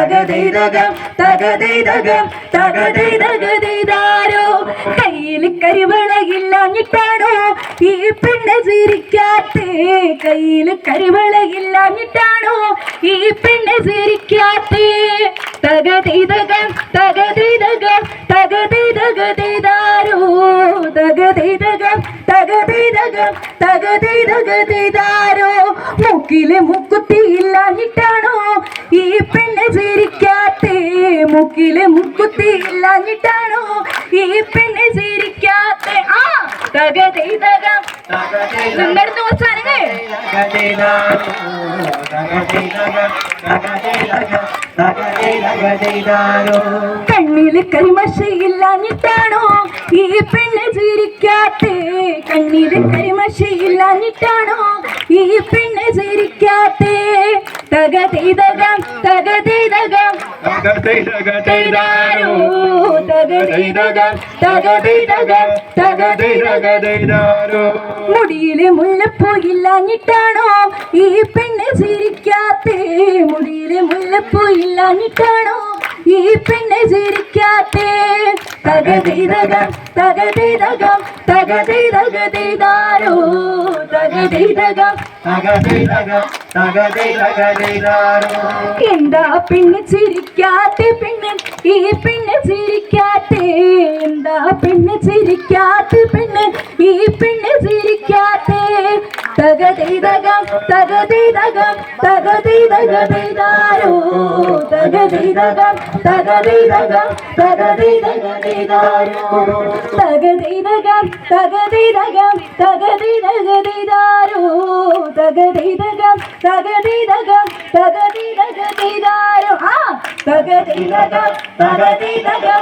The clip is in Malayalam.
തകതൈതകം തകതൈതകം തകതൈതകതൈതാരോ കയ്യിൽ കരിവളയില്ലാഞ്ഞിട്ടാണോ ഈ പെണ്ണ് ചിരിക്കാത്തേ കയ്യിൽ കരിവളയില്ലാഞ്ഞിട്ടാണോ ഈ പെണ്ണ് ചിരിക്കാത്തേ തകതൈതകം തകതൈതകം തകതൈതകതൈതാരോ തകതൈതകം തകതൈതകം തകതൈതകതൈതാരോ മൂക്കിലെ മുക്കുത്തി ഇല്ലാഞ്ഞിട്ടാണോ ഈ പെണ്ണ് ചിരിക്കാത്തേ മൂക്കിലെ മുക്കുത്തി ഇല്ലാഞ്ഞിട്ടാണോ ഈ പെണ്ണ് ചിരിക്കാത്തേ ആ തകതൈതകം നിങ്ങളുടെ അവസാനങ്ങൾ കണ്ണില് കരിമഷയില്ലാഞ്ഞിട്ടാണോ ഈ പെണ്ണ് ചിരിക്കാത്തേ കണ്ണില് കരിമഷയില്ലാഞ്ഞിട്ടാണോ ഈ പെണ്ണ് ചിരിക്കാത്തേ തകതൈതകം തകതൈതകം തകതൈതകതൈതാരോ തകതൈതകം തകതൈതകം തകതൈതകതൈതാരോ മുടിയിലെ മുല്ലപ്പൂ ഇല്ലാഞ്ഞിട്ടാണോ ഈ പെണ്ണ് ചിരിക്കാത്തേ മുടിയിലെ മുല്ലപ്പൂ ഇല്ലാഞ്ഞിട്ടാണോ ഈ പെണ്ണ് ചിരിക്കാത്തേ തകതൈതകം തകതൈതകം തകതൈതകതൈതാരോ തകതൈതകം തകതൈതകം തകതൈതകതൈതാരോ എന്താ പെണ്ണ് ചിരിക്കാത്തേ പെണ്ണ് ഈ പെണ്ണ് ചിരിക്കാത്തേ എന്താ പെണ്ണ് ചിരിക്കാത്തേ പെണ്ണ് ഈ പെണ്ണ് ചിരിക്കാത്തേ തകതൈതകം തകതൈതകം തകതൈതകതൈതാരോ തകതൈതകം തകതൈതകം തകതൈതകതൈതാരോ തകതൈതകം തകതൈതകം തകതൈതകതൈതാരോ തകതൈതകം തകതൈതകം തകതൈതകതൈതാരോ ആ തകതൈതകം തകതൈതകം